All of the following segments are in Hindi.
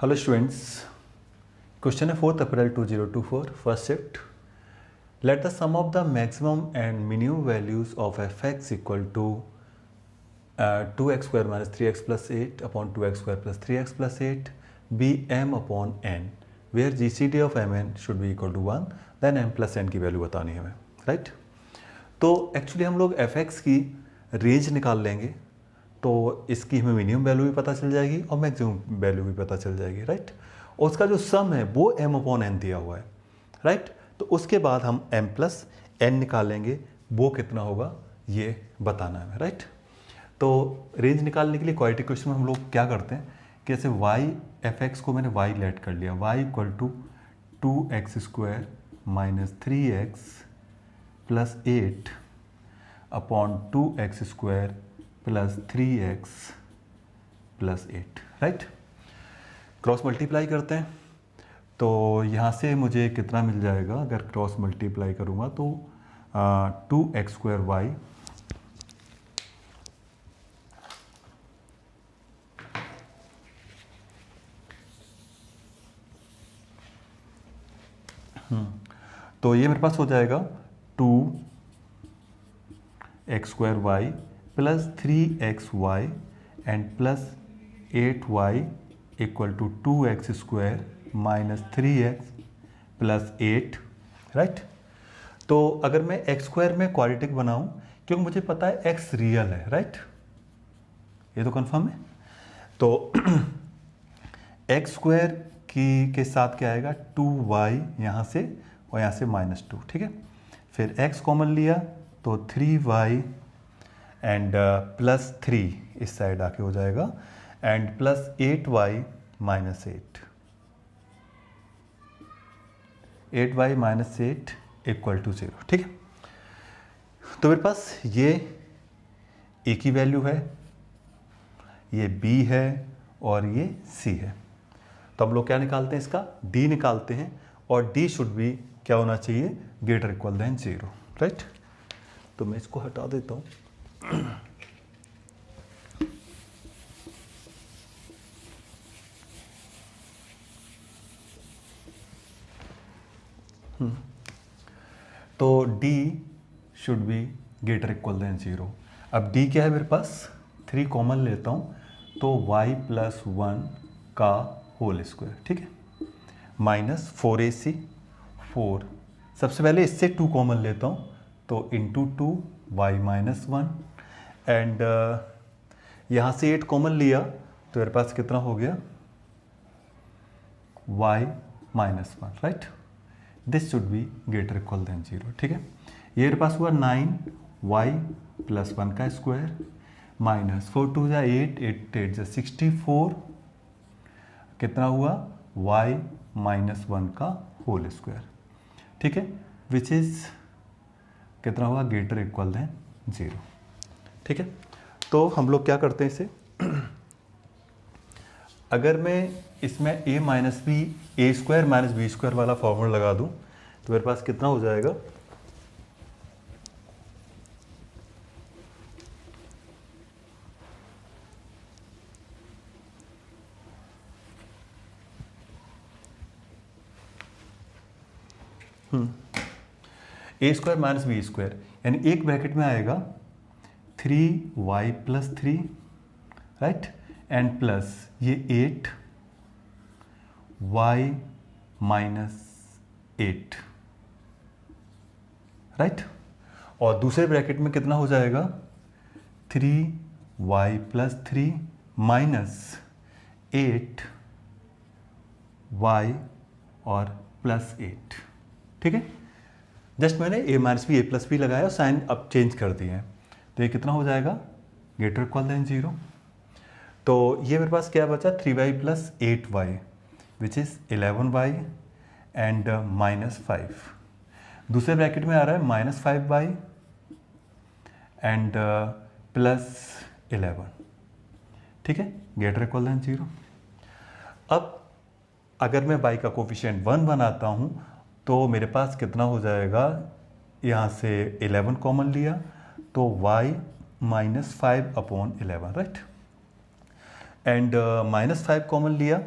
हेलो स्टूडेंट्स, क्वेश्चन है 4 April 2024 first shift. Let the sum of the maximum and minimum values of f x equal to 2x square minus 3x plus 8 upon 2x square plus 3x plus 8 be m upon n where G C D of M N should be equal to 1 then m plus n की वैल्यू बतानी है हमें, राइट. तो एक्चुअली हम लोग एफ एक्स की रेंज निकाल लेंगे तो इसकी हमें मिनिमम वैल्यू भी पता चल जाएगी और मैक्सिमम वैल्यू भी पता चल जाएगी, राइट. और उसका जो सम है वो m अपॉन n दिया हुआ है, राइट. तो उसके बाद हम m प्लस n निकालेंगे, वो कितना होगा ये बताना है, राइट. तो रेंज निकालने के लिए क्वाड्रेटिक क्वेश्चन में हम लोग क्या करते हैं कि जैसे y एफ एक्स को मैंने y लेट कर लिया, y equal to 2x square minus 3x plus 8 upon 2x square plus 3x plus 8, right. Cross multiply करते हैं तो यहाँ से मुझे कितना मिल जाएगा, अगर क्रॉस मल्टीप्लाई करूँगा तो 2x स्क्वायर वाई तो ये मेरे पास हो जाएगा 2x square y plus 3xy and plus 8y equal to 2x square minus 3x plus 8, right. तो अगर मैं x स्क्वायर में क्वाड्रेटिक बनाऊं, क्योंकि मुझे पता है x रियल है, राइट. ये तो कंफर्म है. तो x स्क्वायर के साथ क्या आएगा 2y यहाँ से और यहाँ से -2, ठीक है. फिर x कॉमन लिया तो 3y एंड प्लस 3 इस साइड आके हो जाएगा and plus 8y minus 8y minus 8 equal to 0, ठीक है. तो मेरे पास ये a की वैल्यू है, ये b है और ये c है. तो हम लोग क्या निकालते हैं, इसका d निकालते हैं और d शुड भी क्या होना चाहिए, ग्रेटर इक्वल देन 0, राइट. तो मैं इसको हटा देता हूँ. तो d should be greater equal than 0. अब d क्या है मेरे पास, 3 कॉमन लेता हूँ तो y प्लस 1 का होल स्क्वायर, ठीक है, माइनस 4ac 4. सबसे पहले इससे 2 कॉमन लेता हूँ तो इंटू 2 y माइनस 1 एंड यहाँ से 8 कॉमन लिया तो मेरे पास कितना हो गया y minus 1, right. This should be greater equal than 0, ठीक है. ये मेरे पास हुआ 9y प्लस 1 का स्क्वायर माइनस 4 2 या 8 8 8 या 64, कितना हुआ y माइनस 1 का होल स्क्वायर, ठीक है, विच इज कितना हुआ ग्रेटर इक्वल देन 0, ठीक है. तो हम लोग क्या करते हैं इसे, अगर मैं इसमें a minus b a square minus b square वाला फॉर्मूला लगा दूं तो मेरे पास कितना हो जाएगा, a square minus b square यानी एक ब्रैकेट में आएगा 3y plus 3, right, and plus ये 8y माइनस 8, राइट. और दूसरे ब्रैकेट में कितना हो जाएगा 3y प्लस 3 माइनस 8y और प्लस 8, ठीक है. जस्ट मैंने a minus b a plus b लगाया और साइन अब चेंज कर दिए हैं तो ये कितना हो जाएगा ग्रेटर इक्वल देन 0. तो ये मेरे पास क्या बचा 3y plus 8y which is 11y and minus 5. दूसरे ब्रैकेट में आ रहा है माइनस 5y एंड प्लस 11, ठीक है, ग्रेटर इक्वल देन 0. अब अगर मैं y का कोफिशिएंट 1 बनाता हूँ तो मेरे पास कितना हो जाएगा, यहाँ से 11 कॉमन लिया तो y minus 5 upon 11, right. And -5 common लिया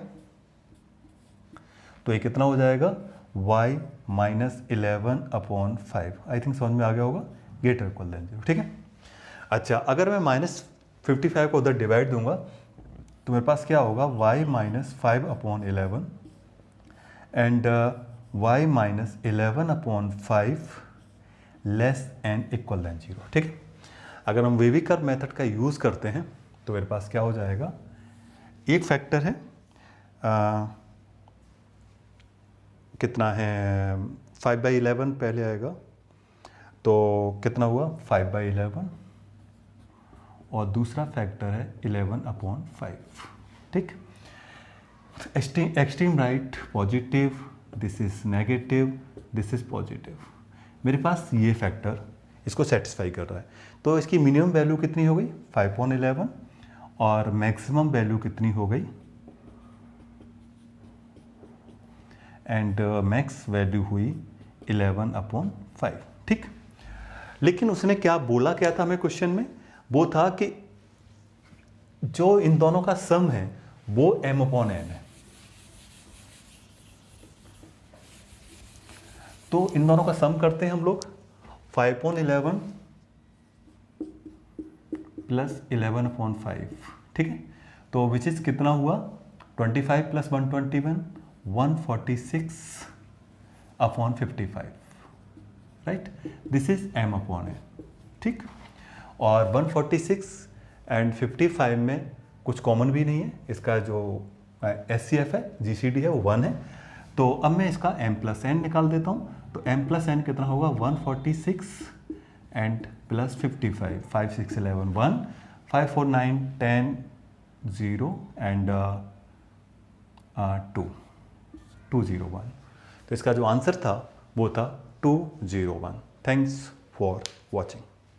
तो ये कितना हो जाएगा y माइनस 11/5। आई थिंक समझ में आ गया होगा, ग्रेटर इक्वल देन 0, ठीक है। अच्छा, अगर मैं -55 को उधर डिवाइड दूंगा तो मेरे पास क्या होगा, y minus 5/11 and y minus 11/5 less and equal than 0, ठीक है। अगर हम वेवी कर्व मेथड का यूज़ करते हैं तो मेरे पास क्या हो जाएगा, एक फैक्टर है कितना है 5/11 पहले आएगा, तो कितना हुआ 5/11 और दूसरा फैक्टर है 11/5, ठीक। Extreme right positive, this is negative, this is positive. मेरे पास ये फैक्टर इसको सेटिस्फाई कर रहा है, तो इसकी मिनिमम वैल्यू कितनी हो गई 5/11 और मैक्सिमम वैल्यू कितनी हो गई, एंड मैक्स वैल्यू हुई 11/5, ठीक। लेकिन उसने क्या बोला, क्या था हमें क्वेश्चन में, वो था कि जो इन दोनों का सम है वो m/n है। तो इन दोनों का सम करते हैं हम लोग, 5/11 प्लस 11/5, ठीक है। तो विच इज कितना हुआ 25 plus 121 146/55, right. This is m/n, ठीक। और 146 एंड 55 में कुछ कॉमन भी नहीं है, इसका जो SCF है, GCD है, वो 1 है। तो अब मैं इसका m+n निकाल देता हूँ, तो m+n कितना होगा 146 एंड प्लस 55, 5 6 11 1 5 4 9 10 0 एंड 201। तो इसका जो आंसर था वो था 201। Thanks for watching.